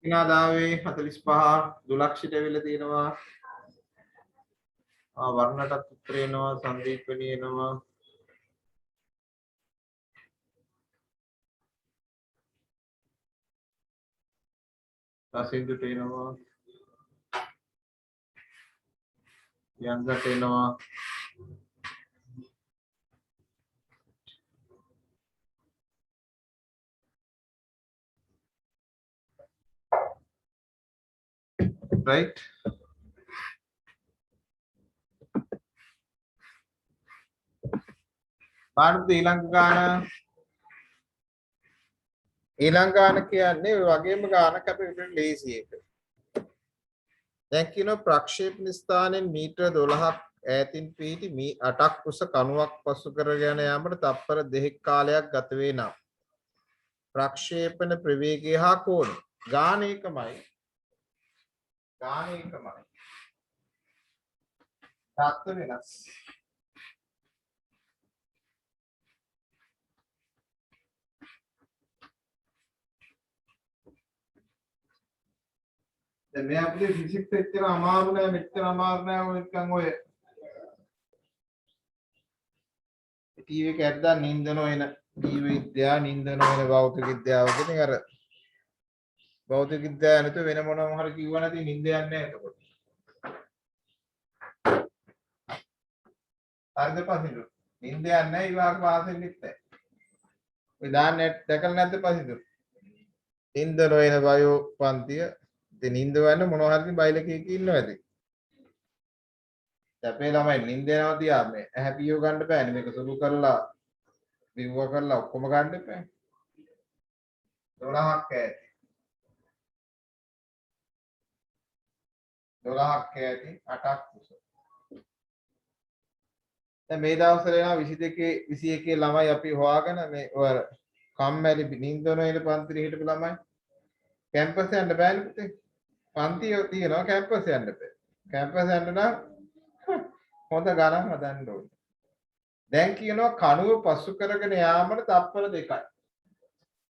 ඉනාදාවේ 45 දුලක්ෂිත වෙලා තියෙනවා. වර්ණටත් උත්තර එනවා, සංදීපණී එනවා. රසින්දුට එනවා. යන්දට එනවා. right. පාඩු ඊළඟ ගාන කියන්නේ ඔය වගේම ගානක් අපි විතර ලේසි එක. දැන් කියනවා ප්‍රක්ෂේපණ ස්ථානයෙන් මීටර 12ක් ඈතින් පිහිටි 8ක් උස කණුවක් පසු කරගෙන යාමට තප්පර 2ක කාලයක් ගත වේ නම් ප්‍රක්ෂේපණ ප්‍රවේගය හා කෝණය ගාන එකමයි. තත්ත්ව වෙනස්. දැන් මේ අපේ ෆිසික්ස් එච්චර අමාරු නෑ, මෙච්චර අමාරු නෑ ඔය නිකන් ඔය ටීවී එක ඇද්දා නින්ද නොයන ටීවී විද්‍යාව නින්ද නොයන භෞතික විද්‍යාව කියන අර භෞතික විද්‍යාව නැතුව වෙන මොනම හරි කිව්ව නැති නින්ද යන්නේ නැහැ එතකොට. හරිද පසිදු? නින්ද යන්නේ නැහැ විවාහ පාස් වෙන්නෙත් නැහැ. ඔය දාන්නේ දැකලා නැද්ද පසිදු? නින්ද නොයන බයෝ පන්තිය ඉතින් නින්ද වෙන්න මොනවා හරි බයිලකේ ඉන්නවද? අපේ ළමයි නින්ද යනවා තියා මේ ඇහැ පියව ගන්න බෑනේ මේක සුළු කරලා විව්ව කරලා ඔක්කොම ගන්න එපා 12ක් ඇති 8ක් උස දැන් මේ දවස්වල එනවා 22 21 ළමයි අපි හොයාගෙන මේ ඔය කම්මැලි නින්ද නොයන පන්තිරේ හිටපු ළමයි කැම්පස් යන්න බෑනේ පුතේ පන්තිය තියෙනවා කැම්පස් යන්න බෑ කැම්පස් යන්න නම් හොඳ ගණන් හදන්න ඕනේ. දැන් කියනවා කණුව පසු කරගෙන යාමට තප්පර 2යි.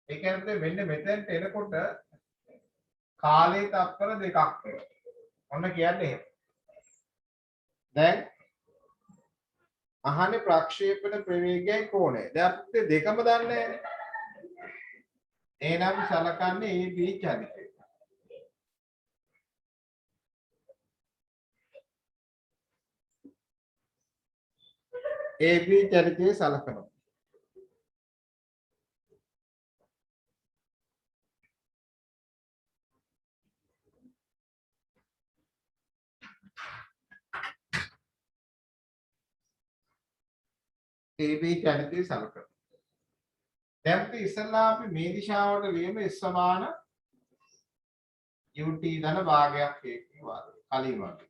ඒ කියන්නේ මෙන්න මෙතෙන්ට එනකොට කාලේ තප්පර 2ක් වෙනවා. ඔන්න කියන්නේ එහෙම. දැන් අහන්නේ ප්‍රක්ෂේපණ ප්‍රවේගයයි කෝණය. දැන් අපිට දෙකම දන්නේ නැහැනේ. එහෙනම් සලකන්නේ AB චලිතය. AB චරිතයේ සලකනවා. AB චරිතයේ සලකනවා. දැන් ඉස්සෙල්ලා අපි මේ දිශාවට ලියමු S සමාන UT ධන භාගයක් කියන වාදය. කලින් වගේ.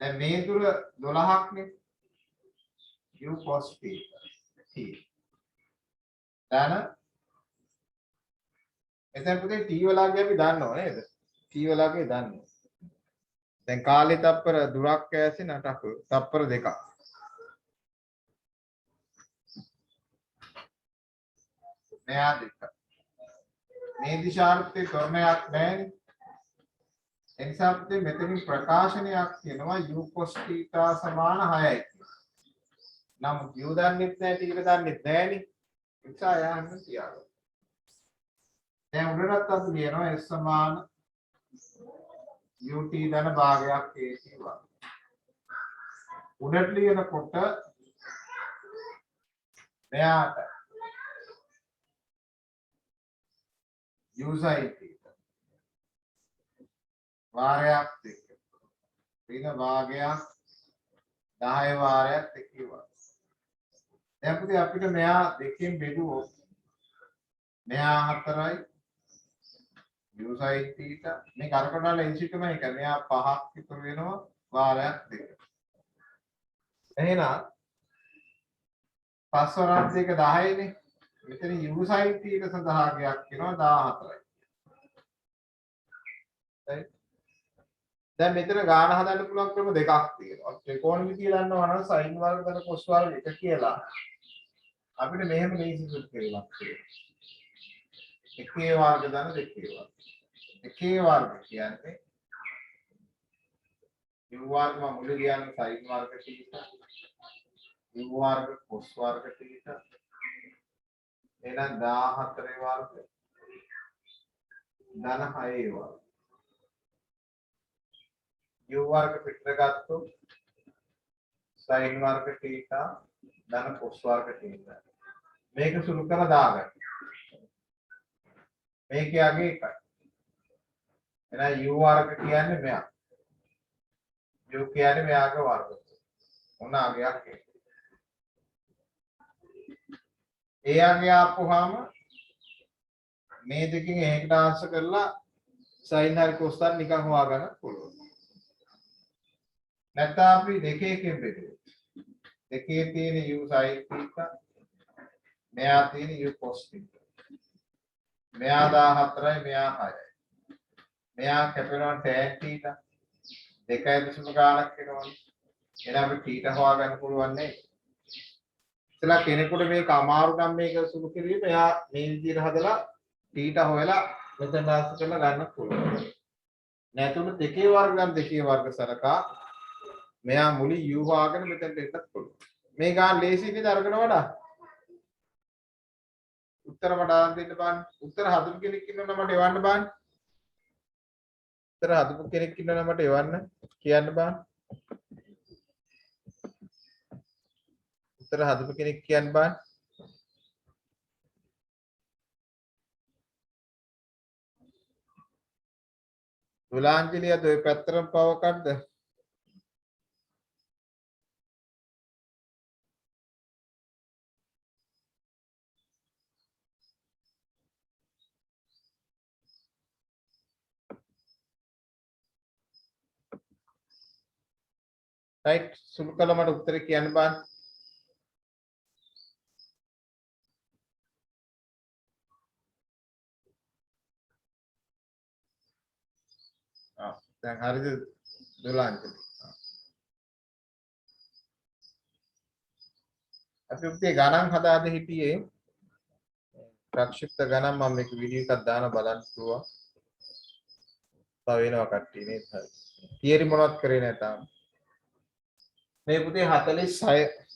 දැන් මේ දුර 12ක් නේ. U cos t. දැන් එතන පුතේ t වලගේ අපි දන්නව නේද? t වලගේ දන්නවා. දැන් කාලේ තප්පර දුරක් ඈසෙ නටක තප්පර 2ක්. මෙයා 2. මේ දිශාර්ථයේ කර්ණයක් නැහැනේ. එනිසා පුතේ මෙතනින් ප්‍රකාශනයක් කියනවා u cos θ සමාන 6යි. නමුත් u දන්නෙත් නැහැ t දන්නෙත් නැහැනේ. නිසා යන්න තියාගන්න. දැන් උඩටත් අපි ලියනවා s සමාන ut ධන භාගයක් කියලා. උඩට ලියනකොට මෙයාට u sin θ වාරයක් දෙක වෙන භාගයක් 10 වාරයක් දෙකේවා. දැන් පුතේ අපිට මෙයා දෙකෙන් බෙදුවොත් මෙයා 4යි u sin θ මේ කරකටවල ඉන්සිටම එක මෙයා 5ක් ඉතුරු වෙනවා වාරයක් දෙක. එහෙනම් 5 වරක් දෙක 10යිනේ. මෙතන u sin θ සඳහාගයක් වෙනවා 14යි. right දැන් මෙතන ගාන හදන්න පුළුවන් ක්‍රම දෙකක් තියෙනවා. ත්‍රිකෝණමිතිය දන්නවා නම් sin වර්ග ධන cos වර්ග එක කියලා අපිට මෙහෙම ලේසි සුත් කිරීමක් තියෙනවා. එකේ වර්ග ධන දෙකේ වර්ග. එකේ වර්ග කියන්නේ u වර්ග මම මුලින් කියන්නේ sin වර්ග θ u වර්ග cos වර්ග θ එහෙනම් 14 වර්ග ධන 6 වර්ග u වර්ග පිටර ගත්තොත් sin වර්ග θ ධන cos වර්ග θ මේක සුළු කරලා දාගන්න මේක යගේ එකයි එහෙනම් u වර්ග කියන්නේ මෙයා u කියන්නේ මෙයාගේ වර්ග මොන අගයක් ඒ අගය ආපුවාම මේ දෙකෙන් එකකට ආන්සර් කරලා sin හරි cos හරි නිකන් හොයාගන්න පුළුවන් නැත්නම් අපි දෙකකින් බෙදුවොත් දෙකේ තියෙන u sin θ මෙයා තියෙන u cos θ මෙයා 14යි මෙයා 6යි මෙයා කැපෙනවා tan θ දෙකයි දශම ගානක් වෙනවනේ එහෙනම් අපි θ හොයාගන්න පුළුවන් නේ ඉතලා කෙනෙකුට මේක අමාරු නම් මේක සුළු කිරීම එයා මේ විදිහට හදලා θ හොයලා මෙතන දාස් කරලා ගන්න පුළුවන් නැතුණු දෙකේ වර්ග නම් දෙකේ වර්ග සරකා මෙයා මුලින් u හොයාගෙන මෙතනට එන්නත් පුළුවන් මේ ගාන ලේසි නේද අරගෙන වඩා උත්තර මට ආන් දෙන්න බෑ උත්තර හදපු කෙනෙක් ඉන්නවනම් මට එවන්න බෑ උත්තර හදපු කෙනෙක් ඉන්නවනම් මට එවන්න කියන්න බෑ උත්තර හදපු කෙනෙක් කියන්න බෑ දුලාංජලිය අද ඔය පැත්තරම පව කඩද රයිට් සුළු කළා මට උත්තරේ කියන්න බෑ දැන් හරිද දුලාංජලි අපි උත්තේ ගණන් හදාද හිටියේ ප්‍රක්ෂිප්ත ගණන් මම මේක වීඩියෝ එකක් දාන බලන්න පුළුවන් තව වෙනවා කට්ටිය නේද හරි තියරි මොනවත් කරේ නැහැ තාම මේ පුතේ 46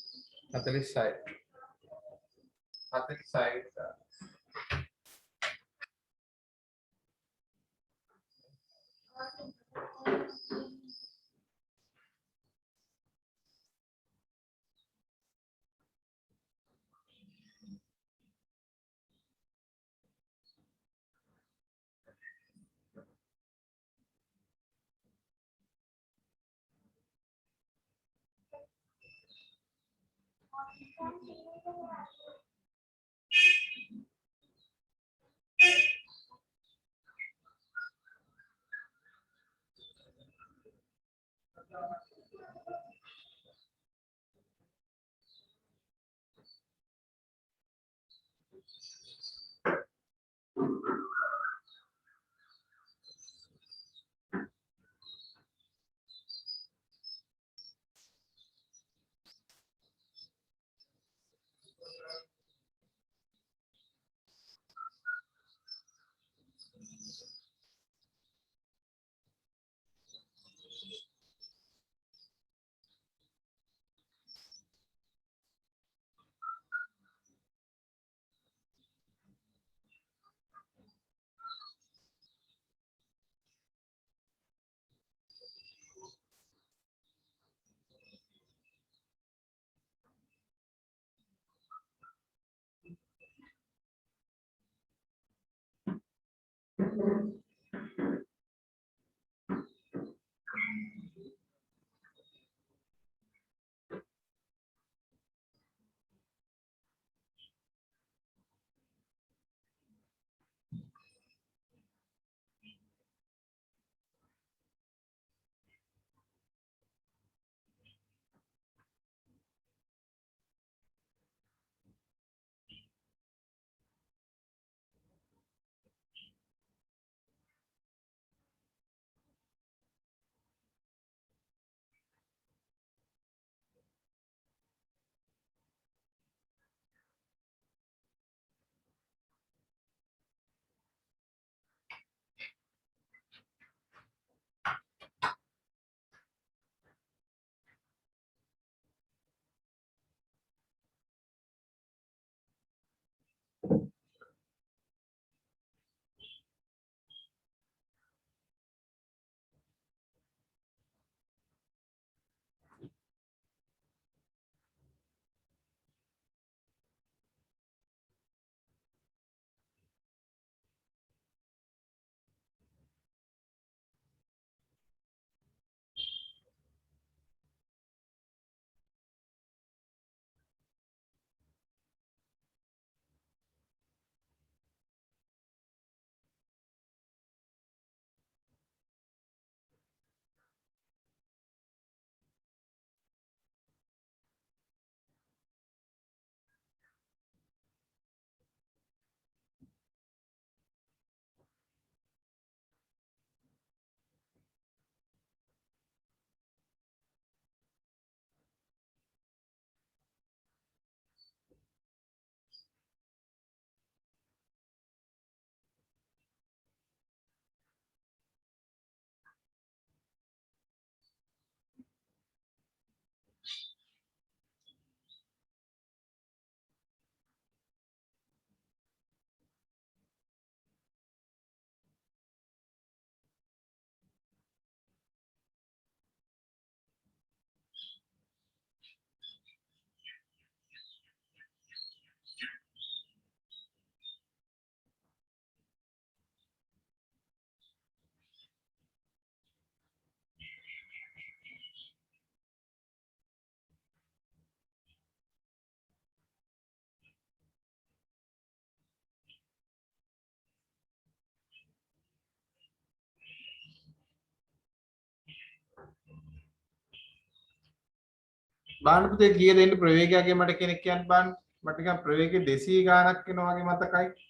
බලන්න පුතේ කීයද එන්නේ ප්‍රවේගයගේ මට කෙනෙක් කියන්න බලන්න. මට නිකන් ප්‍රවේගයේ 200 ගාණක් වෙනවා වගේ මතකයි.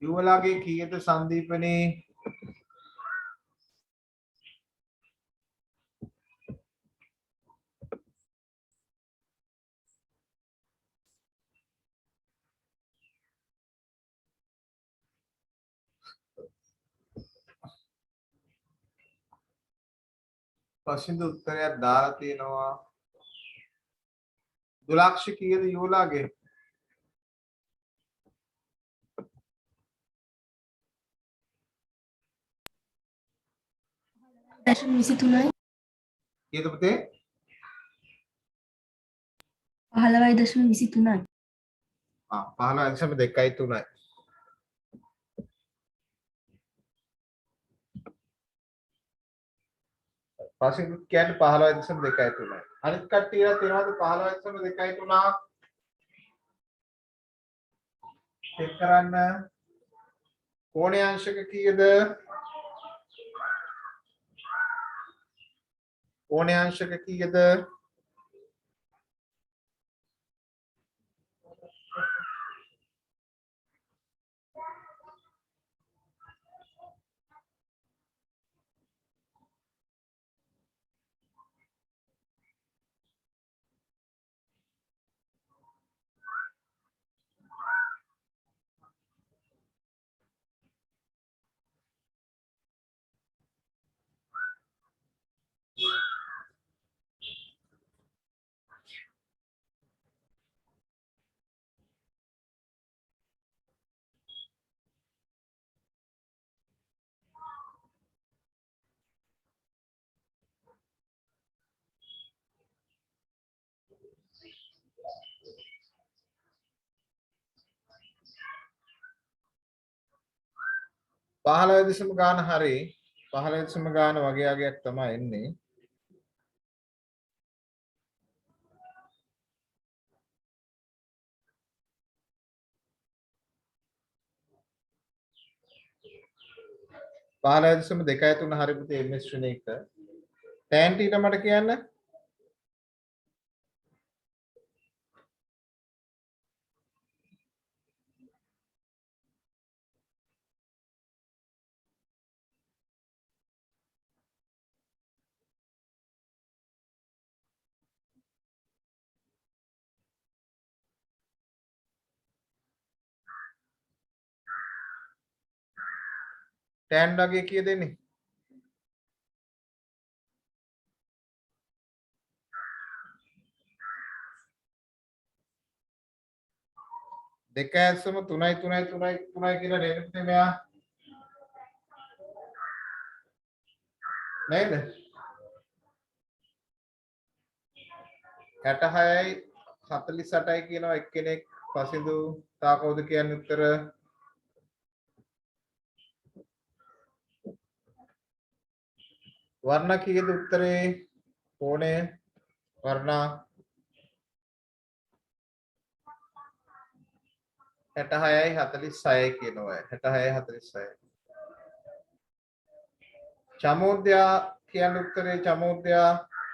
යුවලාගේ කීයද සංදීපනේ? ප්‍රශ්නෙට උත්තරයක් දාලා තියෙනවා. දුලාක්ෂ කීයද යුවලාගේ? දශම 23යි කීයද පුතේ? 15.23යි 15.2.3යි. ප්‍රශ්නෙට කියන්නේ 15.2.3යි. අනිත් කට්ටියලා තියෙනවද 15.2.3? චෙක් කරන්න. කෝණයේ අංශක කීයද? කෝණයේ අංශක කීයද? පහළොව දශම ගාන හරි 15 දශම ගාන වගේ අගයක් තමයි එන්නේ. පහළොව දශම 2.3 හරි පුතේ MS ශ්‍රේණියක. tan θ මට කියන්න. tan වගේ කීයද එන්නේ? දෙක ඇස්සම 3.3 කියලා නේද පුතේ මෙයා? නේද? 66යි 48යි කියනවා එක්කෙනෙක් පසිදු තා කවුද කියන්නේ උත්තර වර්ණ කීයද උත්තරේ කෝණය වර්ණ 66යි 46යි කියනවා 66යි 46යි චමෝද්‍යා කියන උත්තරේ චමෝද්‍යා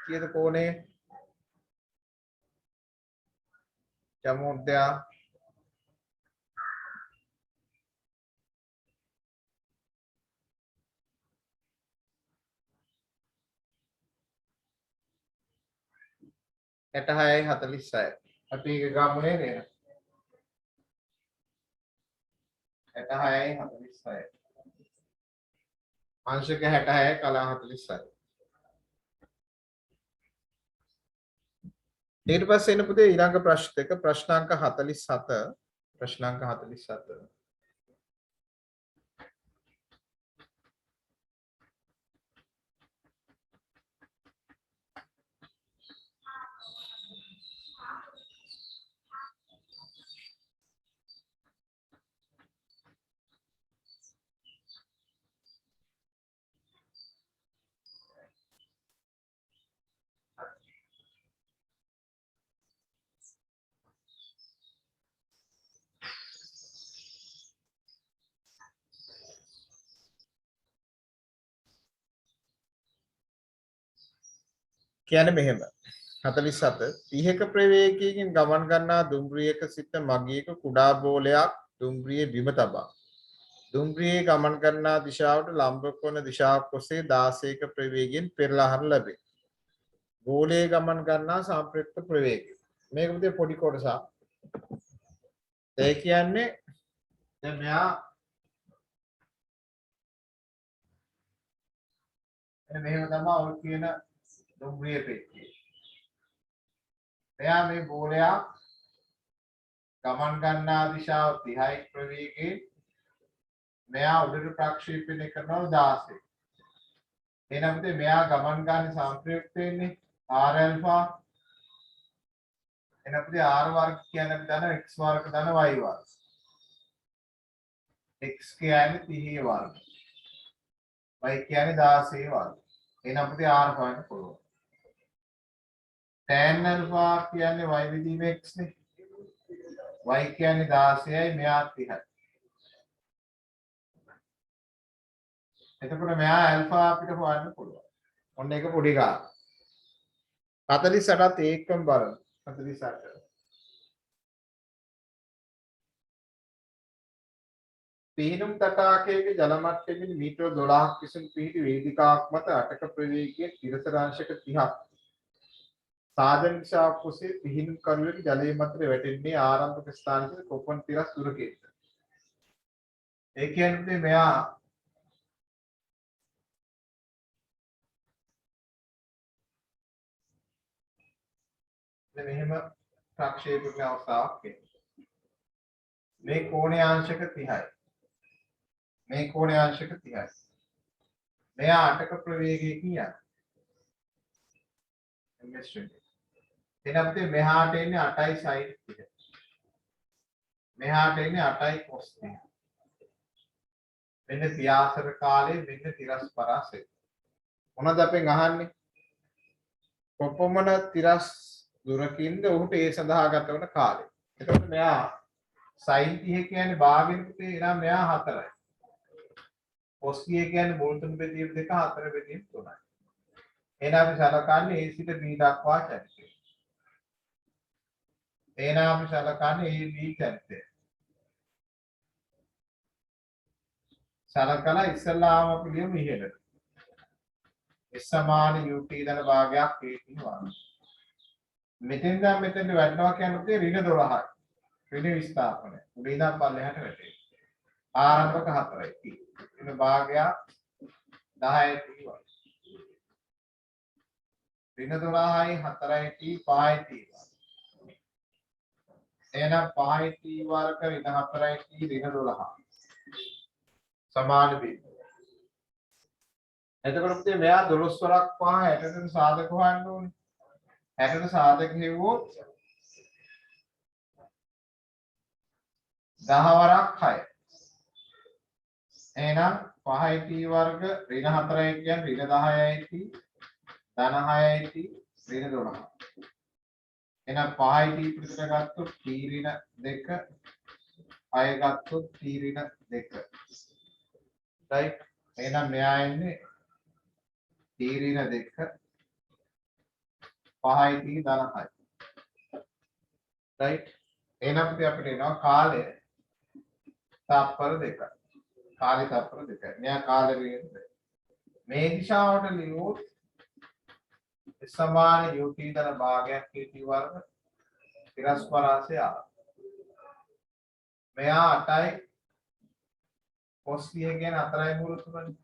කීයද කෝණය චමෝද්‍යා එට 6යි 46යි අපි ඒක ගමුනේ නේද එට 6යි 46යි අංශක 66යි කලා 46යි ඊට පස්සේ එන පුතේ ඊළඟ ප්‍රශ්න දෙක ප්‍රශ්නාංක 47 ප්‍රශ්නාංක 47 කියන්නේ මෙහෙම 47 30ක ප්‍රවේගයකින් ගමන් ගන්නා දුම්රියක සිට මගියක කුඩා බෝලයක් දුම්රියේ බිම තබා දුම්රියේ ගමන් ගන්නා දිශාවට ලම්බ වන දිශාවක් ඔස්සේ 16ක ප්‍රවේගයෙන් පෙරලා හරින ලැබේ. බෝලයේ ගමන් ගන්නා සම්ප්‍රයුක්ත ප්‍රවේගය. මේක උදේ පොඩි කොටසක්. ඒ කියන්නේ දැන් මෙයා මෙහෙම තමයි ඔය කියන දුම්රිය පෙට්ටිය. මෙයා මේ බෝලයක් ගමන් ගන්නා දිශාව 30යි ප්‍රවේගයෙන් මෙයා උඩට ප්‍රක්ෂේපණය කරනවා 16. එහෙනම් පුතේ මෙයා ගමන් ගන්න සංප්‍රයුක්ත වෙන්නේ r alpha. එහෙනම් පුතේ r වර්ග කියන්නේ අපි දන්නවා x වර්ග දන්න y වර්ග. x කියන්නේ 30 වර්ග. y කියන්නේ 16 වර්ග. එහෙනම් පුතේ r හොයන්න පුළුවන්. tan alpha කියන්නේ y විදීම x නේ. y කියන්නේ 16යි මෙයා 30යි. එතකොට මෙයා ඇල්ෆා අපිට හොයන්න පුළුවන්. ඔන්න ඒක පොඩි ගාන. 48ත් ඒකම බලමු. 48. පීනුම් තටාකයක ජල මට්ටමින් මීටර 12ක් විසින් පිහිටි වේදිකාවක් මත 8ක ප්‍රවේගයෙන් තිරසරාංශක 30ක් සාධන දිශාවක් ඔස්සේ පිහිනුම් කරුවක ජලයේ මතට වැටෙන්නේ ආරම්භක ස්ථානයේ කොපමණ තිරස් දුරකේද? ඒ කියන්නේ මෙයා මෙහෙම ප්‍රක්ෂේපක අවස්ථාවක් තියෙනවා. මේ කෝණයේ අංශක 30යි. මේ කෝණයේ අංශක 30යි. මෙයා 8ක ප්‍රවේගයකින් යනවා. එනම්තේ මෙහාට එන්නේ 8යි sin 30. මෙහාට එන්නේ 8යි cos 30. මෙන්න පියාසර කාලේ මෙන්න තිරස් පරාසය. මොනවද අපෙන් අහන්නේ? කොපමණ තිරස් දුරකින්ද ඔහුට ඒ සඳහා ගත වන කාලය. එතකොට මෙයා sin 30 කියන්නේ භාගෙන් පුතේ එනම් මෙයා 4යි. cos 30 කියන්නේ මුල් තුන බෙදීම 2 4 බෙදීම 3යි. එහෙනම් අපි සලකන්නේ a සිට b දක්වා චරිතය. එහෙනම් අපි සලකන්නේ a b චරිතය. සලකලා ඉස්සල්ලාම අපි ලියමු ඉහෙලට. s සමාන ut දන භාගයක් a තියෙනවා. මෙතෙන් දැන් මෙතෙන්ට වැඩනවා කියන්නේ ඍණ 12යි. ඍණ විස්ථාපනය. උඩ ඉඳන් පල්ලෙහාට වැටේ. ආරම්භක 4යි. ඍණ භාගයක් 10යි තියෙනවා. ඍණ 12යි 4යි t 5යි තියෙනවා. එහෙනම් 5යි t වර්ග ඍණ 4යි t ඍණ 12. සමාන බිඳුව. එතකොට පුතේ මෙයා 12 වරක් 5 60ට සාධක හොයන්න ඕනේ. 60ට සාධක හෙව්වොත් 10 වරක් 6 එහෙනම් 5යි t වර්ග ඍණ 4යි කියන්නේ ඍණ 10යි t ධන 6යි t ඍණ 12 එහෙනම් 5යි t පිටට ගත්තොත් t ඍණ 2 6 ගත්තොත් t ඍණ 2 right එහෙනම් මෙයා එන්නේ t ඍණ 2 5යි t ධන 6 right එහෙනම් අපිට එනවා කාලය තත්පර 2යි කාලය තත්පර 2යි මෙයා කාලය වෙන්නේ මේ දිශාවට ලියුවොත් සමාන ut ධන භාගයක් kt වර්ග තිරස්පරාසය මෙයා 8යි cos 30 කියන්නේ 4යි මූල 3යි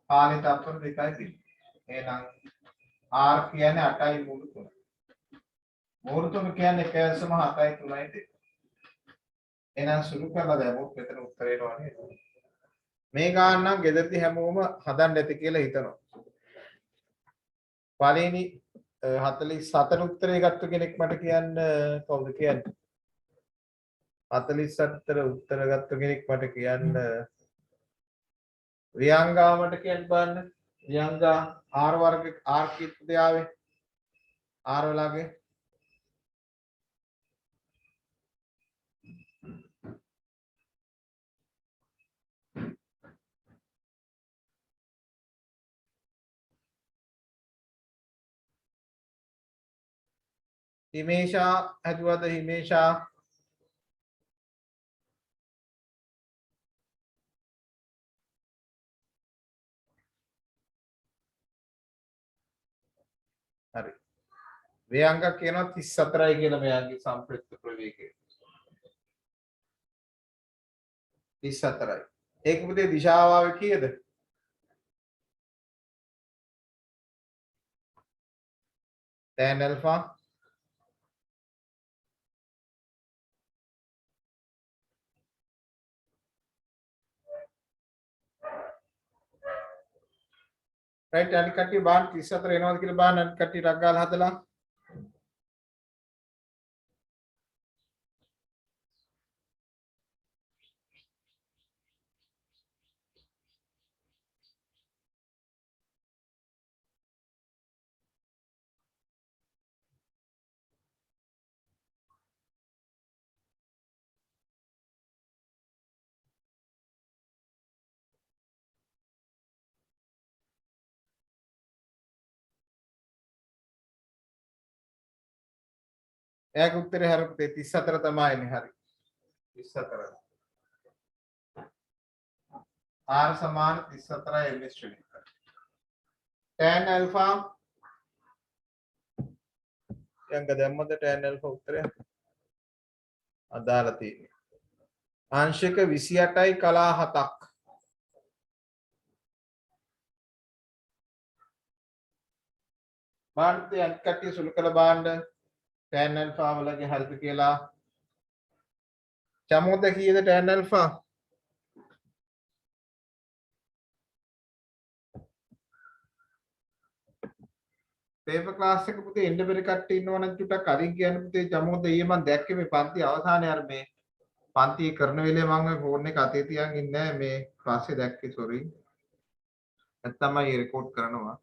කාලය තත්පර 2යි තියෙන්නේ එහෙනම් r කියන්නේ 8යි මූල 3 මූල 3 කියන්නේ 1.7යි 3යි 2 එහෙනම් සුළු කරලා දැම්මොත් මෙතන උත්තරේ එනවා නේද මේ ගාන නම් ගෙදරදී හැමෝම හදන්න ඇති කියලා හිතනවා පළවෙනි 47 උත්තරේ ගත්ත කෙනෙක් මට කියන්න කවුද කියන්නේ 47 උත්තර ගත්ත කෙනෙක් මට කියන්න වියංගා මට කියන්න බලන්න වියංගා r වර්ග r කීයද ආවේ r වලගේ හිමේෂා හදුවද හිමේෂා හරි ව්‍යංග කියනවා 34යි කියලා මෙයාගේ සම්ප්‍රයුක්ත ප්‍රවේගය 34යි ඒක පුතේ දිශාව ආවේ කීයද tan alpha right අනිත් කට්ටිය බාන්න 34 එනවද කියලා බාන්න අනිත් කට්ටිය රක් ගාලා හදලා එයාගේ උත්තරේ හරියට 34 තමයි එන්නේ හරි 34 r සමාන 34යි ms ශ්‍රේණික tan alpha යංග දැම්මද tan alpha උත්තරය අදාළ තියෙන්නේ ආංශික 28යි කලා 7ක් බාන්තේ අනිත් කට්ටිය සුළු කළ බාන්න tan alpha වලගේ හරිද කියලා චමෝද කීයද tan alpha පේපර් ක්ලාස් එක පුතේ එන්න බැරි කට්ටිය ඉන්නවනම් චුට්ටක් අරින් කියන්න පුතේ චමෝද ඊයේ මම දැක්කේ මේ පන්ති අවසානයේ අර මේ පන්ති කරන වෙලේ මම ෆෝන් එක අතේ තියන් ඉන්නේ මේ පස්සේ දැක්කේ සෝරි නැත්නම් මම රෙකෝඩ් කරනවා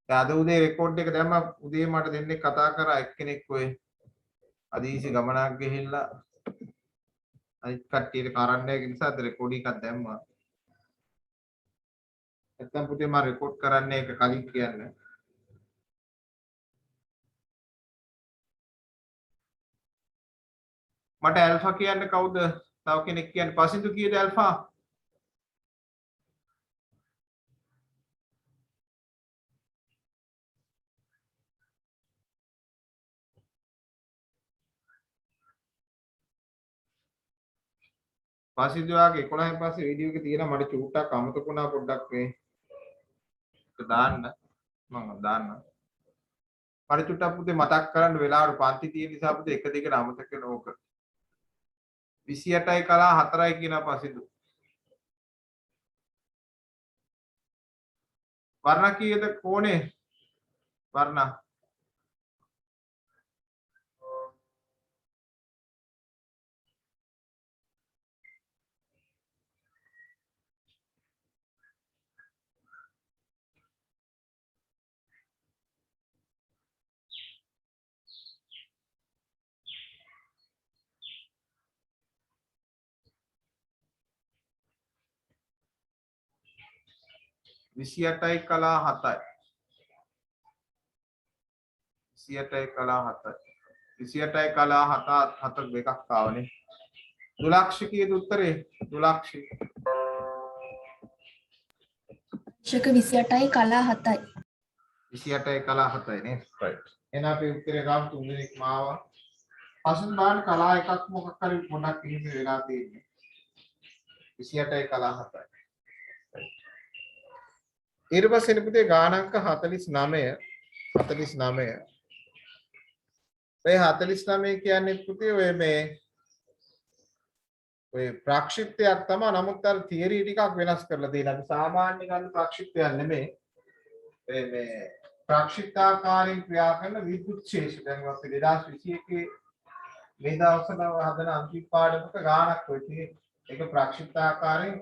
අද උදේ රෙකෝඩ් එක දැම්ම උදේ මට දෙන්නෙක් කතා කරා එක්කෙනෙක් ඔය අදීසි ගමනක් ගිහිල්ලා අනිත් කට්ටියට කරන්න එක නිසා අද රෙකෝඩ් එකක් දැම්මා නැත්නම් පුතේ මම රෙකෝඩ් කරන්නේ ඒක කලින් කියන්නේ මට ඇල්ෆා කියන්නේ කවුද තව කෙනෙක් කියන්නේ පසින්දු කීයද ඇල්ෆා පසින්දු වාගේ 11න් පස්සේ වීඩියෝ එක තියෙනවා මට චූට්ටක් අමතක වුණා පොඩ්ඩක් මේ ඒක දාන්න මම දාන්න මට චුට්ටක් පුතේ මතක් කරන්න වෙලාවට පන්ති තියෙන නිසා පුතේ එක දිගට අමතක වෙන ඕක 28යි කලා 4යි කියන පසින්දු වර්ණ කීයද කෝණේ වර්ණ 28යි කලා 7යි 28යි කලා 7යි 28යි කලා 7 7 දෙකක් ආවනේ දුලක්ෂ කීයද උත්තරේ දුලක්ෂ ශක 28යි කලා 7යි 28යි කලා 7යි නේ රයිට් එහෙනම් අපි උත්තරේ ගාමු 3 දෙනෙක් මාවා අසුන් දාන්න කලා එකක් මොකක් හරි පොඩක් එහෙම වෙලා තියෙන්නේ 28යි කලා 7යි ඊට පස්සේ පුතේ ගානංක 49 49 ඔය 49 කියන්නේ පුතේ ඔය මේ ඔය ප්‍රක්ෂිප්තයක් තමයි නමුත් අර තියරි ටිකක් වෙනස් කරලා තියෙනවා අපි සාමාන්‍ය ගන්න ප්‍රක්ෂිප්තයක් නෙමෙයි මේ ප්‍රක්ෂිප්තාකාරයෙන් ක්‍රියා කරන විද්‍යුත් ශේෂ දැන් අපි 2021 මේ දවස්වල හදන අන්තිම පාඩමක ගානක් ඔය තියෙන්නේ ඒක ප්‍රක්ෂිප්තාකාරයෙන්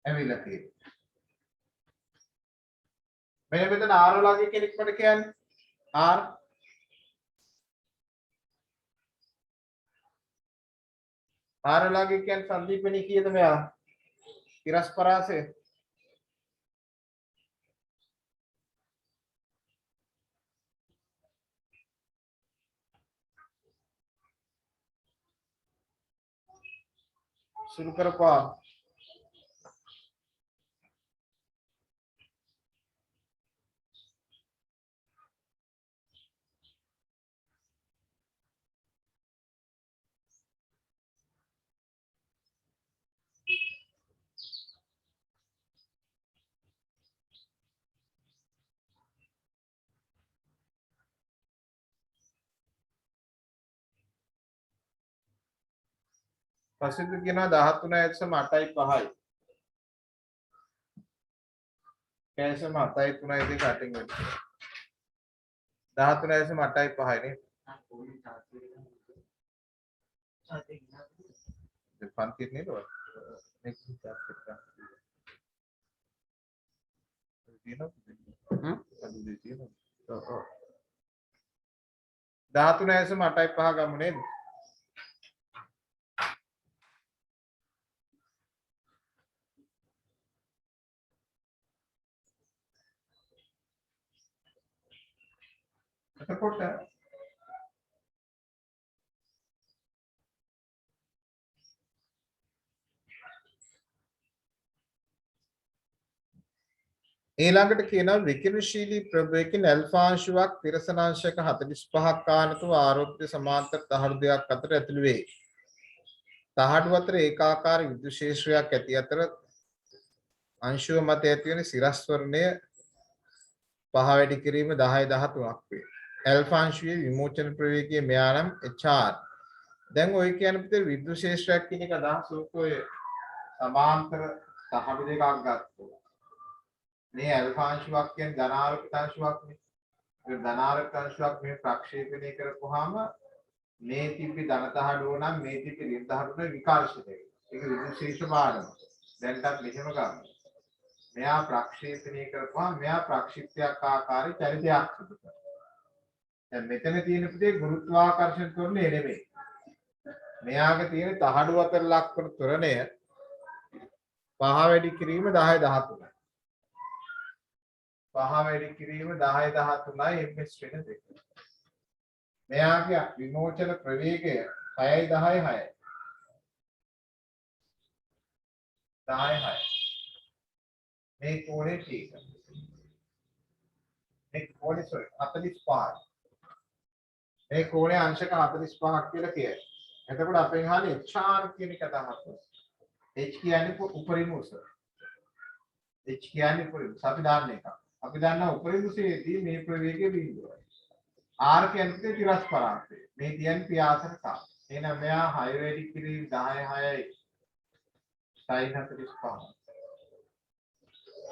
ඇවිල්ලා තියෙනවා මෙන්න මෙතන R වලගේ කෙනෙක් මට කියන්නේ R ආරලාගේ කියන්නේ සංදීපණී කීයද මෙයා? ඉරස් පරාසය. සුළු කරපුවා. පස්සේ කියනවා 13.8.5යි. කැන්සම 7.3 දෙක අටින් වෙනවා. 13.8.5යි නේ. පන්තිත් නේද ඔය? මේක හිතාත් එක්ක. තියෙනවද? අද තියෙනවද? ඔව් ඔව්. 13.8.5 ගමු නේද? එතකොට ඊළඟට කියනවා විකිරණශීලී ප්‍රභේදකින් ඇල්ෆා අංශුවක් තිරසනාංශක 45ක් ආනතුව ආරෝප්‍ය සමාන්තර තහඩු දෙකක් අතර ඇතුළු වේ. තහඩු අතර ඒකාකාර විද්‍යුත් ක්ෂේත්‍රයක් ඇති අතර අංශුව මත ඇති වෙන සිරස් වර්ණය පහ වැඩි කිරීම 10 13ක් වේ. ඇල්ෆා අංශුවේ විමෝචන ප්‍රවේගය මෙයා නම් HR. දැන් ඔය කියන පිටේ විද්‍යුත් ක්ෂේත්‍රයක් කියන එක අදහස් ඔය සමාන්තර තහඩු දෙකක් ගත්තා. මේ ඇල්ෆා අංශුවක් කියන්නේ ධනාත්මක අංශුවක් නේ. ඒ ධනාත්මක අංශුවක් මේ ප්‍රක්ෂේපණය කරපුවාම මේ තිබ්බි ධන තහඩුව නම් මේ තිබ්බි ඍණ තහඩුව විකර්ෂණය වෙනවා. ඒක විද්‍යුත් ක්ෂේත්‍ර බාධනය. දැන්ටත් මෙහෙම ගන්න. මෙයා ප්‍රක්ෂේපණය කරපුවාම මෙයා ප්‍රක්ෂිප්තයක් ආකාරයේ චලිතයක් සිදු කරනවා. දැන් මෙතන තියෙන පුතේ ගුරුත්වාකර්ෂණ ත්වරණය නෙමෙයි. මෙයාගේ තියෙන තහඩුව අතර ලක්වන ත්වරණය පහ වැඩි කිරීම 10 13යි. පහ වැඩි කිරීම 10 13යි ms වෙන දෙක. මෙයාගේ විමෝචන ප්‍රවේගය 6යි 10යි 6යි. 10යි 6යි. මේ කෝණේ ठीक. මේ කෝණේ 45යි. මේ කෝණේ අංශක 45ක් කියලා කියයි. එතකොට අපෙන් අහන්නේ HR කියන එක තමයි. H කියන්නේ උපරිම උස. H කියන්නේ උපරිම. අපි දාන්න එක. අපි දන්නා උපරිම උසේදී මේ ප්‍රවේගය බිඳුවයි. R කියන්නේ තිරස් පරාසය. මේ කියන්නේ පියාසන තා. එහෙනම් මෙයා 6 වැඩි කිරීම 10 6යි. sin 45.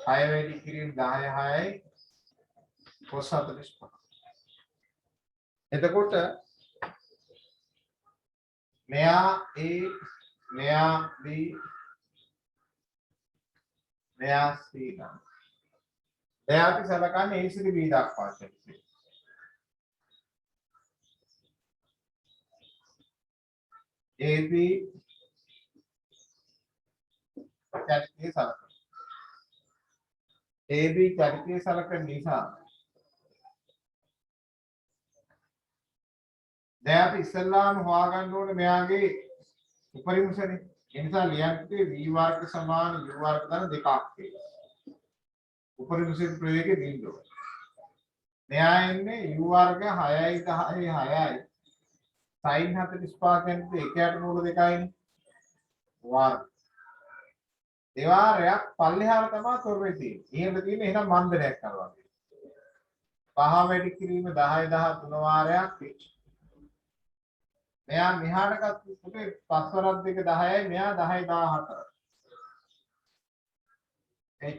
6 වැඩි කිරීම 10 6යි. cos 45. එතකොට මෙයා A මෙයා B මෙයා C නම් එයාට සලකන්නේ A සිට B දක්වා කියලා. AB චරිතය සලකන. AB චරිතය සලකන නිසා දැන් අපි ඉස්සල්ලාම හොයාගන්න ඕනේ මෙයාගේ උපරිමසනේ. ඒ නිසා ලියන්නේ v වර්ග සමාන u වර්ග ධන දෙකක් කියලා. උපරිමසෙන් ප්‍රවේගය දින්න ඕනේ. මෙයා එන්නේ u වර්ග 6යි 10යි 6යි sin 45 කියන්නේ එකයට මූල දෙකයිනේ. වර්ග. ඒ වාරයක් පල්ලෙහාට තමයි තොරවේ තියෙන්නේ. එහෙම තියෙන්නේ එහෙනම් මන්දනයක් කරනවා. 5 වැඩි කිරීම 10 13 වාරයක් පිට. මෙයා මෙහාට ගත්තොත් පස් වරක් දෙක 10යි මෙයා 10 14. ඒ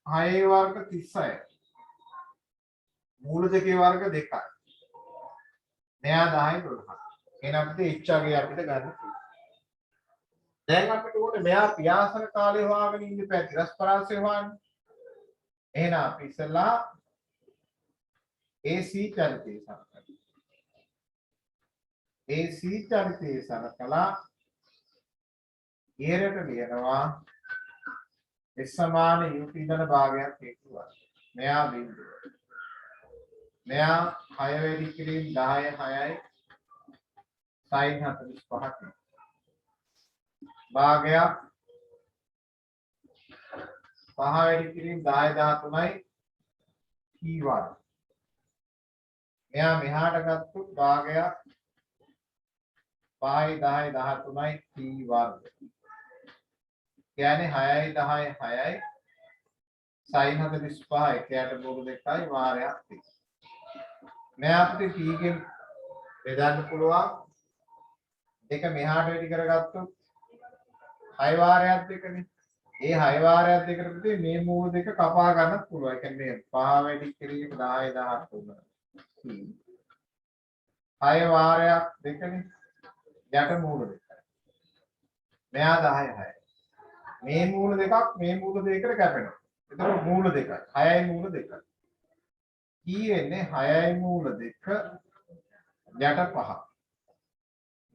6 වර්ග 36. මූල දෙකේ වර්ග 2යි. මෙයා 10 12. එහෙනම් අපිට h අගේ අපිට ගන්න පුළුවන්. දැන් අපිට ඕනේ මෙයා පියාසන කාලේ හොයාගෙන ඉන්න පැති රස පරාසය හොයන්න. එහෙනම් අපි ඉස්සලා AC චරිතය සලකනවා. AC චරිතය සලකලා ඉහළට ලියනවා S සමාන UT ධන භාගයක් හේතුවක්. මෙයා බිඳුව. මෙයා 6 වැඩි කිරීම 10 6යි sin 45ක්. භාගයක් 5 වැඩි කිරීම 10 13යි t වර්ග. මෙයා මෙහාට ගත්තොත් භාගයක් 5යි 10යි 13යි t වර්ග. කියන්නේ 6යි 10යි 6යි sin 45 එකයට බොරු දෙකයි වාරයක් තියෙනවා. මෙයා අපිට t ගෙන් බෙදන්න පුළුවන්. දෙක මෙහාට වැඩි කරගත්තොත් 6 වාරයක් දෙකනේ. ඒ 6 වාරයක් දෙකට පිටේ මේ මූල දෙක කපා ගන්නත් පුළුවන්. ඒ කියන්නේ 5 වැඩි කිරීම 10 13. 6 වාරයක් දෙකනේ. යට මූල දෙකයි. මෙයා 10 6. මේ මූල දෙකක් මේ මූල දෙකකට කැපෙනවා. එතකොට මූල දෙකයි. 6යි මූල දෙකයි. කී වෙන්නේ 6යි මූල දෙක යට 5.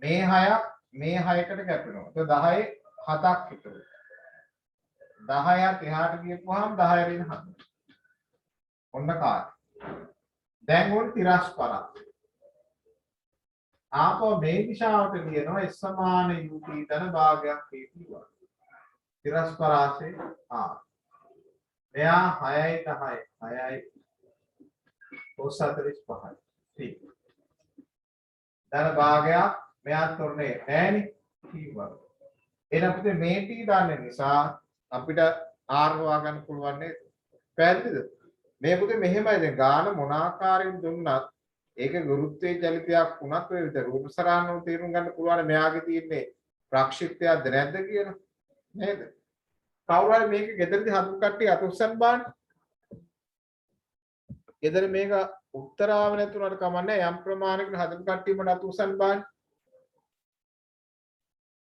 මේ 6ක් මේ 6කට කැපෙනවා. ඒක 10 7ක් විතර. 10ක් එහාට ගියපුවාම 10 රින් 7. ඔන්න කාර්ය. දැන් උන් තිරස් පරක්. ආපහු මේ දිශාවට ලියනවා S සමාන UT ධන භාගයක් හේතුවක්. තිරස් පරාසේ ආ. මෙයා 6යි 10යි 6යි cos 45යි. ઠીક. ධන භාගයක් මෙයා තොරනේ නෑනේ t වර්ග. එහෙනම් අපිට මේ t දන්න නිසා අපිට r හොයාගන්න පුළුවන් නේද? පැහැදිලිද? මේ පුතේ මෙහෙමයි දැන් ගාන මොන ආකාරයෙන් දුන්නත් ඒක ගුරුත්වයේ චලිතයක් වුණත් ඔය විතර රූප සරාණු තේරුම් ගන්න පුළුවන් මෙයාගේ තියෙන්නේ ප්‍රක්ෂිප්තයක්ද නැද්ද කියලා නේද? කවුරු හරි මේක ගෙදරදී හදපු කට්ටිය අතුස්සන් බාන්න. ගෙදර මේක උත්තර ආව නැතුණාට කමන්නේ යම් ප්‍රමාණයකට හදපු කට්ටිය මට අතුස්සන් බාන්න.